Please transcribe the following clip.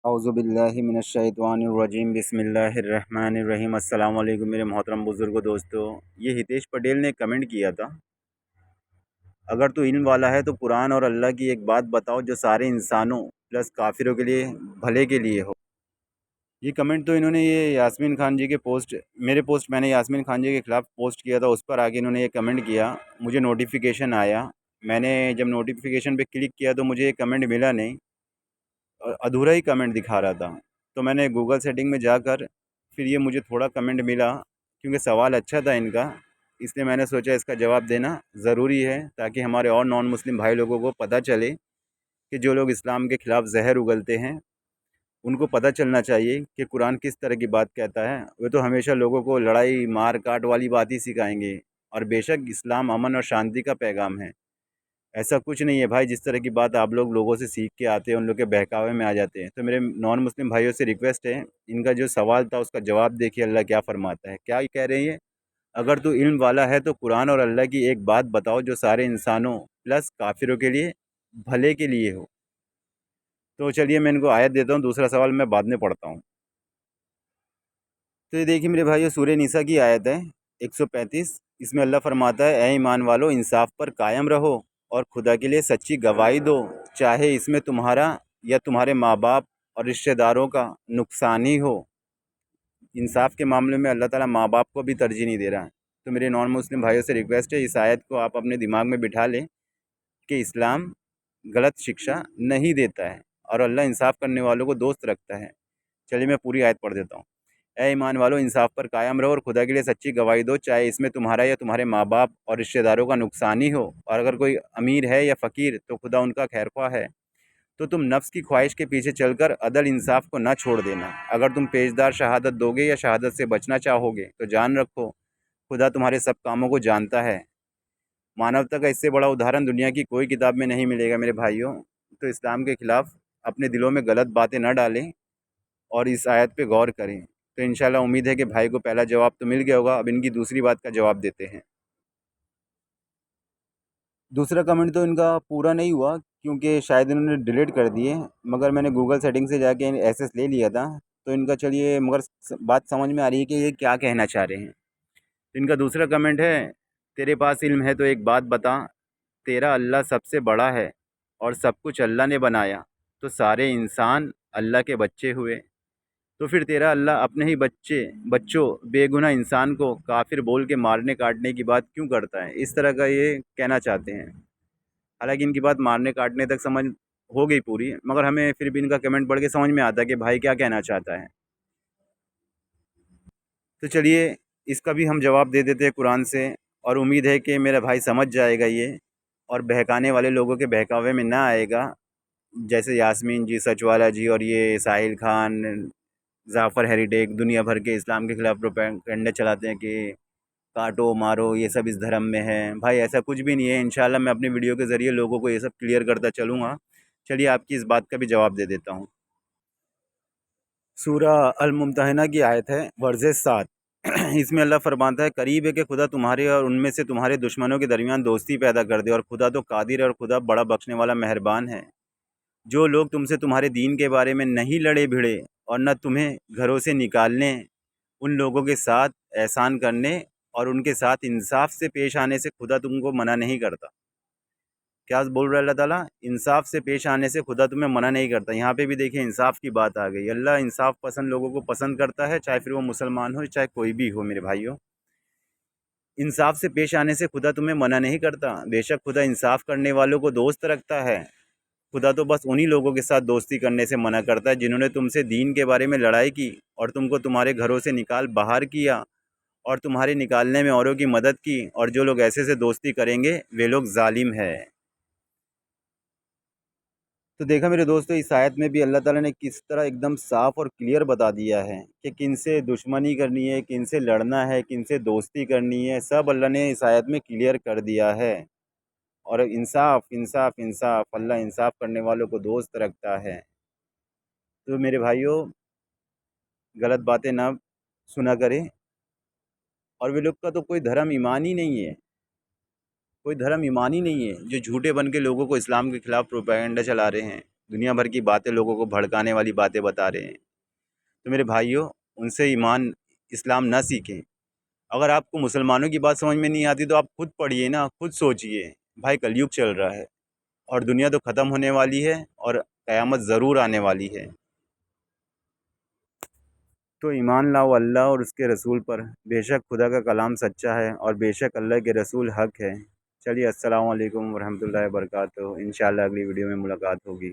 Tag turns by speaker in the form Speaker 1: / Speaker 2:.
Speaker 1: औज़ुबिल्लाहि मिनश्शैतानिर्रजीम बिस्मिल्लाहिर्रहमानिर्रहीम। अस्सलाम वालेकुम मेरे मोहतरम बुज़ुर्गों, दोस्तों। ये हितेश पटेल ने कमेंट किया था, अगर तू इल्म वाला है तो कुरान और अल्लाह की एक बात बताओ जो सारे इंसानों प्लस काफिरों के लिए भले के लिए हो। ये कमेंट तो इन्होंने ये यास्मीन खान जी के पोस्ट, मेरे पोस्ट मैंने यास्मीन खान जी के ख़िलाफ़ पोस्ट किया था, उस पर आके इन्होंने ये कमेंट किया। मुझे नोटिफिकेशन आया, मैंने जब नोटिफिकेशन पे क्लिक किया तो मुझे ये कमेंट मिला नहीं, अधूरा ही कमेंट दिखा रहा था। तो मैंने गूगल सेटिंग में जाकर फिर ये मुझे थोड़ा कमेंट मिला, क्योंकि सवाल अच्छा था इनका, इसलिए मैंने सोचा इसका जवाब देना ज़रूरी है, ताकि हमारे और नॉन मुस्लिम भाई लोगों को पता चले कि जो लोग इस्लाम के ख़िलाफ़ जहर उगलते हैं उनको पता चलना चाहिए कि कुरान किस तरह की बात कहता है। वे तो हमेशा लोगों को लड़ाई मार काट वाली बात ही सिखाएंगे, और बेशक इस्लाम अमन और शांति का पैगाम है। ऐसा कुछ नहीं है भाई, जिस तरह की बात आप लोग लोगों से सीख के आते हैं, उन लोग के बहकावे में आ जाते हैं। तो मेरे नॉन मुस्लिम भाइयों से रिक्वेस्ट है, इनका जो सवाल था उसका जवाब देखिए अल्लाह क्या फ़रमाता है। क्या कह रही है, अगर तू इल्म वाला है तो कुरान और अल्लाह की एक बात बताओ जो सारे इंसानों प्लस काफिरों के लिए भले के लिए हो। तो चलिए मैं इनको आयत देता हूँ, दूसरा सवाल मैं बाद में पढ़ता हूँ। तो ये देखिए मेरे भाइयों, सूरह निसा की आयत है 135। इसमें अल्लाह फरमाता है, ए ईमान वालो, इंसाफ पर कायम रहो और खुदा के लिए सच्ची गवाही दो, चाहे इसमें तुम्हारा या तुम्हारे माँ बाप और रिश्तेदारों का नुकसान ही हो। इंसाफ के मामले में अल्लाह ताला माँ बाप को भी तरजीह नहीं दे रहा है। तो मेरे नॉन मुस्लिम भाइयों से रिक्वेस्ट है, इस आयत को आप अपने दिमाग में बिठा लें कि इस्लाम गलत शिक्षा नहीं देता है और अल्लाह इंसाफ करने वालों को दोस्त रखता है। चलिए मैं पूरी आयत पढ़ देता हूँ। ए ईमान वालों, इंसाफ पर कायम रहो और खुदा के लिए सच्ची गवाही दो, चाहे इसमें तुम्हारा या तुम्हारे माँ बाप और रिश्तेदारों का नुकसान ही हो। और अगर कोई अमीर है या फ़कीर तो खुदा उनका खैरख्वाह है। तो तुम नफ्स की ख्वाहिश के पीछे चलकर अदल इंसाफ को न छोड़ देना। अगर तुम पेशदार शहादत दोगे या शहादत से बचना चाहोगे तो जान रखो, खुदा तुम्हारे सब कामों को जानता है। मानवता का इससे बड़ा उदाहरण दुनिया की कोई किताब में नहीं मिलेगा मेरे भाइयों। तो इस्लाम के ख़िलाफ़ अपने दिलों में गलत बातें न डालें और इस आयत पे गौर करें। तो इंशाल्लाह उम्मीद है कि भाई को पहला जवाब तो मिल गया होगा। अब इनकी दूसरी बात का जवाब देते हैं। दूसरा कमेंट तो इनका पूरा नहीं हुआ, क्योंकि शायद इन्होंने डिलीट कर दिए, मगर मैंने गूगल सेटिंग से जाके एक्सेस ले लिया था। तो इनका चलिए, मगर बात समझ में आ रही है कि ये क्या कहना चाह रहे हैं। तो इनका दूसरा कमेंट है, तेरे पास इल्म है तो एक बात बता, तेरा अल्लाह सबसे बड़ा है और सब कुछ अल्लाह ने बनाया, तो सारे इंसान अल्लाह के बच्चे हुए। तो फिर तेरा अल्लाह अपने ही बच्चों बेगुनाह इंसान को काफिर बोल के मारने काटने की बात क्यों करता है। इस तरह का ये कहना चाहते हैं। हालांकि इनकी बात मारने काटने तक समझ हो गई पूरी, मगर हमें फिर भी इनका कमेंट पढ़ के समझ में आता है कि भाई क्या कहना चाहता है। तो चलिए इसका भी हम जवाब दे देते हैं कुरान से, और उम्मीद है कि मेरा भाई समझ जाएगा ये, और बहकाने वाले लोगों के बहकावे में ना आएगा, जैसे यास्मीन जी, सचवाला जी और ये साहिल खान, जाफ़र हेरिटेक दुनिया भर के इस्लाम के ख़िलाफ़ प्रोपेगेंडा चलाते हैं कि काटो मारो ये सब इस धर्म में है। भाई ऐसा कुछ भी नहीं है। इंशाल्लाह मैं अपनी वीडियो के ज़रिए लोगों को ये सब क्लियर करता चलूँगा। चलिए आपकी इस बात का भी जवाब दे देता हूँ। सूरा अल मुम्तहना की आयत है वर्ज़ 7। इसमें अल्लाह फरमाता है, करीब है कि खुदा तुम्हारे और उनमें से तुम्हारे दुश्मनों के दरमियान दोस्ती पैदा कर दे, और खुदा तो कादिर है और खुदा बड़ा बख्शने वाला मेहरबान है। जो लोग तुमसे तुम्हारे दीन के बारे में नहीं लड़े भिड़े और न तुम्हें घरों से निकालने, उन लोगों के साथ एहसान करने और उनके साथ इंसाफ से पेश आने से खुदा तुमको मना नहीं करता। क्या बोल रहा है अल्लाह ताला, इंसाफ से पेश आने से खुदा तुम्हें मना नहीं करता। यहाँ पे भी देखिए इंसाफ की बात आ गई। अल्लाह इंसाफ पसंद लोगों को पसंद करता है, चाहे फिर वो मुसलमान हो चाहे कोई भी हो मेरे भाइयों। इंसाफ से पेश आने से खुदा तुम्हें मना नहीं करता। बेशक खुदा इंसाफ करने वालों को दोस्त रखता है। खुदा तो बस उन्हीं लोगों के साथ दोस्ती करने से मना करता है जिन्होंने तुमसे दीन के बारे में लड़ाई की और तुमको तुम्हारे घरों से निकाल बाहर किया और तुम्हारे निकालने में औरों की मदद की, और जो लोग ऐसे से दोस्ती करेंगे वे लोग जालिम है। तो देखा मेरे दोस्तों, इस आयत में भी अल्लाह ताला ने किस तरह एकदम साफ़ और क्लियर बता दिया है कि किन से दुश्मनी करनी है, किन से लड़ना है, किन से दोस्ती करनी है, सब अल्लाह ने इस आयत में क्लियर कर दिया है। और इंसाफ इंसाफ इंसाफ, अल्लाह इंसाफ करने वालों को दोस्त रखता है। तो मेरे भाइयों, गलत बातें ना सुना करें। और वे लोग का तो कोई धर्म ईमान ही नहीं है, कोई धर्म ईमान ही नहीं है, जो झूठे बन के लोगों को इस्लाम के ख़िलाफ़ प्रोपेगेंडा चला रहे हैं। दुनिया भर की बातें, लोगों को भड़काने वाली बातें बता रहे हैं। तो मेरे भाइयों, उनसे ईमान इस्लाम ना सीखें। अगर आपको मुसलमानों की बात समझ में नहीं आती तो आप खुद पढ़िए ना, खुद सोचिए। भाई कलयुग चल रहा है और दुनिया तो ख़त्म होने वाली है और क़यामत ज़रूर आने वाली है। तो ईमान लाओ अल्लाह और उसके रसूल पर। बेशक खुदा का कलाम सच्चा है और बेशक अल्लाह के रसूल हक़ है। चलिए, अस्सलाम वालेकुम वरहमतुल्लाहि वबरकातुहू। इंशाअल्लाह अगली वीडियो में मुलाकात होगी।